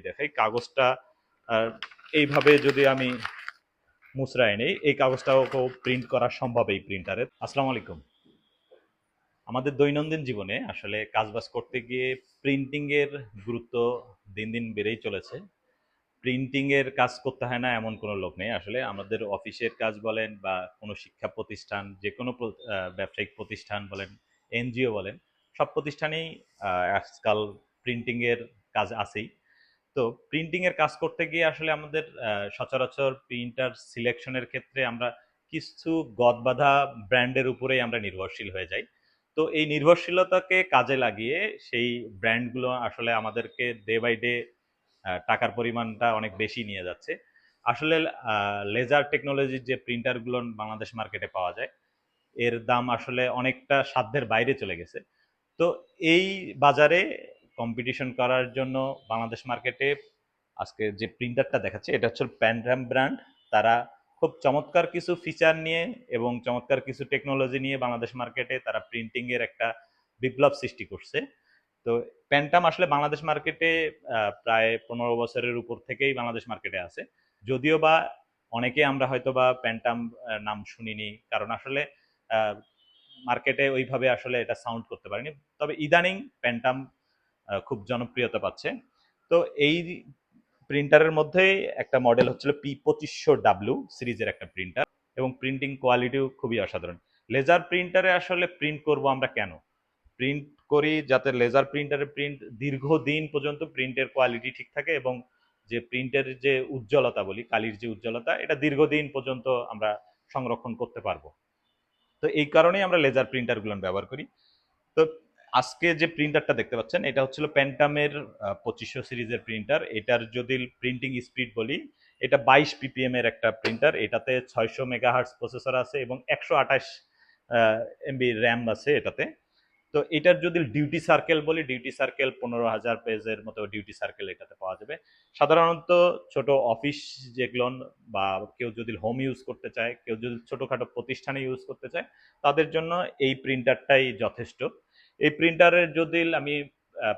দেখাই কাগজটা এইভাবে যদি আমি মুচড়াই নেই, এই কাগজটাও প্রিন্ট করা সম্ভব এই প্রিন্টারে। আসসালামু আলাইকুম। আমাদের দৈনন্দিন জীবনে আসলে কাজবাজ করতে গিয়ে প্রিন্টিং এর গুরুত্ব দিন দিন বেড়েই চলেছে। প্রিন্টিং এর কাজ করতে হয় না এমন কোনো লোক নেই। আসলে আমাদের অফিসের কাজ বলেন বা কোনো শিক্ষা প্রতিষ্ঠান, যে কোনো ব্যবসায়িক প্রতিষ্ঠান বলেন, এনজিও বলেন, সব প্রতিষ্ঠানেই আজকাল প্রিন্টিং এর কাজ আছেই। তো প্রিন্টিং এর কাজ করতে গিয়ে আসলে আমাদের সচরাচর প্রিন্টার সিলেকশনের ক্ষেত্রে আমরা কিছু গদবাঁধা ব্র্যান্ডের উপরেই আমরা নির্ভরশীল হয়ে যাই। তো এই নির্ভরশীলতাকে কাজে লাগিয়ে সেই ব্র্যান্ডগুলো আসলে আমাদেরকে ডে বাই ডে টাকার পরিমাণটা অনেক বেশি নিয়ে যাচ্ছে। আসলে লেজার টেকনোলজির যে প্রিন্টারগুলো বাংলাদেশ মার্কেটে পাওয়া যায়, এর দাম আসলে অনেকটা সাধ্যের বাইরে চলে গেছে। তো এই বাজারে কম্পিটিশন করার জন্য বাংলাদেশ মার্কেটে আজকে যে প্রিন্টারটা দেখাচ্ছে এটা হচ্ছে প্যান্টাম ব্র্যান্ড। তারা খুব চমৎকার কিছু ফিচার নিয়ে এবং চমৎকার কিছু টেকনোলজি নিয়ে বাংলাদেশ মার্কেটে তারা প্রিন্টিং এর একটা বিপ্লব সৃষ্টি করছে। তো প্যান্টাম আসলে বাংলাদেশ মার্কেটে প্রায় 15 বছরের উপর থেকেই বাংলাদেশ মার্কেটে আছে। যদিও বা অনেকে আমরা হয়তো বা প্যান্টাম নাম শুনিনি, কারণ আসলে মার্কেটে ওইভাবে আসলে এটা সাউন্ড করতে পারেনি। তবে ইদানিং প্যান্টাম খুব জনপ্রিয়তা পাচ্ছে। তো এই প্রিন্টারের মধ্যে একটা মডেল হচ্ছিল P2500W সিরিজের একটা প্রিন্টার, এবং প্রিন্টিং কোয়ালিটিও খুবই অসাধারণ। লেজার প্রিন্টারে আসলে প্রিন্ট করব আমরা কেন? প্রিন্ট করি যাতে লেজার প্রিন্টারের প্রিন্ট দীর্ঘদিন পর্যন্ত প্রিন্টের কোয়ালিটি ঠিক থাকে, এবং যে প্রিন্টের যে উজ্জ্বলতা বলি, কালির যে উজ্জ্বলতা, এটা দীর্ঘদিন পর্যন্ত আমরা সংরক্ষণ করতে পারবো। তো এই কারণেই আমরা লেজার প্রিন্টারগুলো ব্যবহার করি। তো আজকে যে প্রিন্টারটা দেখতে পাচ্ছেন এটা হচ্ছিল প্যান্টামের 2500 সিরিজের প্রিন্টার। এটার যদি প্রিন্টিং স্পিড বলি, এটা 22 ppm এর একটা প্রিন্টার। এটাতে 600 মেগাহার্টজ প্রসেসর আছে এবং 128 MB র্যাম আছে এটাতে। তো এটার যদি ডিউটি সার্কেল বলি, ডিউটি সার্কেল 15,000 পেজের মতো ডিউটি সার্কেল এটাতে পাওয়া যাবে। সাধারণত ছোট অফিস যেগুলো বা কেউ যদি হোম ইউজ করতে চায়, কেউ যদি ছোটখাটো প্রতিষ্ঠানে ইউজ করতে চায়, তাদের জন্য এই প্রিন্টারটাই যথেষ্ট। এই প্রিন্টারের যদি আমি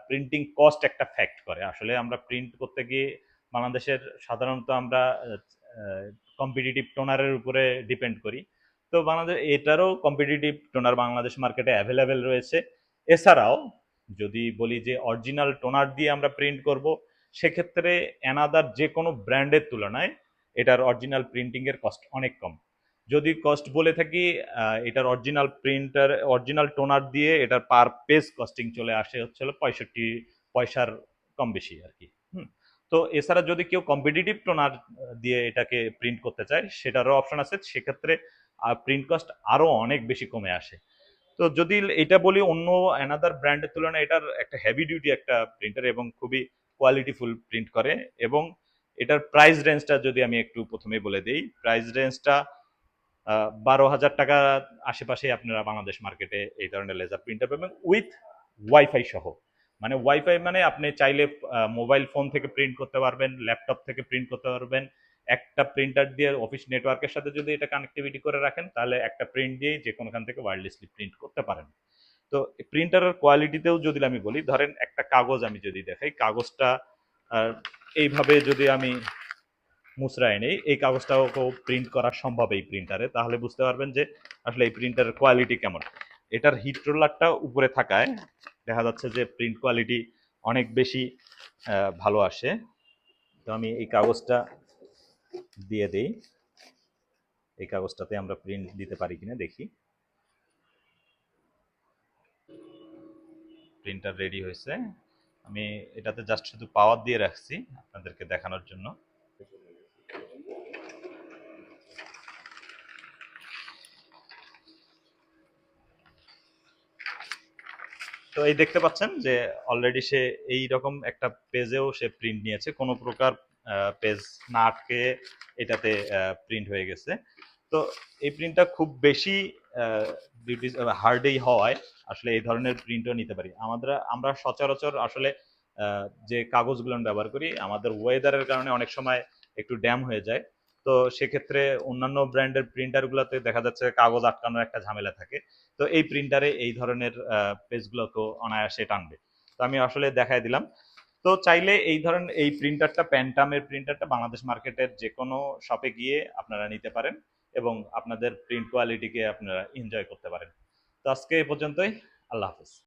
প্রিন্টিং কস্ট একটা ফ্যাক্ট করে, আসলে আমরা প্রিন্ট করতে গিয়ে বাংলাদেশের সাধারণত আমরা কম্পিটিটিভ টোনারের উপরে ডিপেন্ড করি। তো বাংলাদেশ এটারও কম্পিটিটিভ টোনার বাংলাদেশ মার্কেটে অ্যাভেলেবেল রয়েছে। এছাড়াও যদি বলি যে অরিজিনাল টোনার দিয়ে আমরা প্রিন্ট করব, সেক্ষেত্রে অ্যানাদার যে কোনো ব্র্যান্ডের তুলনায় এটার অরিজিনাল প্রিন্টিং এর কস্ট অনেক কম। যদি কস্ট বলে থাকি, এটার অরিজিনাল প্রিন্টার অরিজিনাল টোনার দিয়ে এটার পার পেজ কস্টিং চলে আসে হচ্ছিল 65 পয়সার কম বেশি আর কি। তো এছাড়া যদি কেউ কম্পিটিটিভ টোনার দিয়ে এটাকে প্রিন্ট করতে চায়, সেটারও অপশন আছে। সেক্ষেত্রে প্রিন্ট কস্ট আরো অনেক বেশি কমে আসে। তো যদি এটা বলি অন্য অ্যানাদার ব্র্যান্ডের তুলনায় এটার একটা হেভি ডিউটি একটা প্রিন্টার এবং খুবই কোয়ালিটিফুল প্রিন্ট করে। এবং এটার প্রাইস রেঞ্জটা যদি আমি একটু প্রথমে বলে দিই, প্রাইস রেঞ্জটা 12,000 টাকা আশেপাশে আপনারা বাংলাদেশ মার্কেটে এই ধরনের লেজার প্রিন্টার পাবেন উইথ ওয়াইফাই সহ। মানে ওয়াইফাই মানে আপনি চাইলে মোবাইল ফোন থেকে প্রিন্ট করতে পারবেন, ল্যাপটপ থেকে প্রিন্ট করতে পারবেন। একটা প্রিন্টার দিয়ে অফিস নেটওয়ার্কের সাথে যদি এটা কানেক্টিভিটি করে রাখেন, তাহলে একটা প্রিন্ট দিয়ে যে কোনোখান থেকে ওয়্যারলেসলি প্রিন্ট করতে পারেন। তো প্রিন্টারের কোয়ালিটিতেও যদি আমি বলি, ধরেন একটা কাগজ আমি যদি দেখাই, কাগজটা এইভাবে যদি আমি মুচড়ায় নেই, এই কাগজটাও প্রিন্ট করা সম্ভব এই প্রিন্টারে, তাহলে বুঝতে পারবেন যে আসলে এই প্রিন্টারের কোয়ালিটি কেমন। এটার হিট রোলারটা উপরে থাকায় দেখা যাচ্ছে যে প্রিন্ট কোয়ালিটি অনেক বেশি ভালো আসে। তো আমি এই কাগজটা দিয়ে দিই, এই কাগজটাতে আমরা প্রিন্ট দিতে পারি কিনা দেখি। প্রিন্টার রেডি হয়েছে। আমি এটাতে জাস্ট শুধু পাওয়ার দিয়ে রাখছি আপনাদেরকে দেখানোর জন্য। তো এই দেখতে পাচ্ছেন যে অলরেডি সে এই রকম একটা পেজেও সে প্রিন্ট নিয়েছে, কোনো প্রকার পেজ না আটকে এটাতে প্রিন্ট হয়ে গেছে। তো এই প্রিন্টটা খুব বেশি বিউটি হার্ডই হওয়ায় আসলে এই ধরনের প্রিন্টও নিতে পারি। আমরা সচরাচর আসলে যে কাগজগুলো ব্যবহার করি, আমাদের ওয়েদারের কারণে অনেক সময় একটু ড্যাম হয়ে যায়। তো সেক্ষেত্রে অন্যান্য ব্র্যান্ডের প্রিন্টারগুলোতে দেখা যাচ্ছে কাগজ আটকানোর একটা ঝামেলা থাকে। তো এই প্রিন্টারে এই ধরনের পেজগুলো তো অনায়াসে টানবে। তো আমি আসলে দেখাই দিলাম। তো চাইলে এই ধরেন এই প্রিন্টারটা, প্যান্টামের প্রিন্টারটা বাংলাদেশ মার্কেটের যে কোনো শপে গিয়ে আপনারা নিতে পারেন এবং আপনাদের প্রিন্ট কোয়ালিটিকে আপনারা এনজয় করতে পারেন। তো আজকে এ পর্যন্তই। আল্লাহ হাফেজ।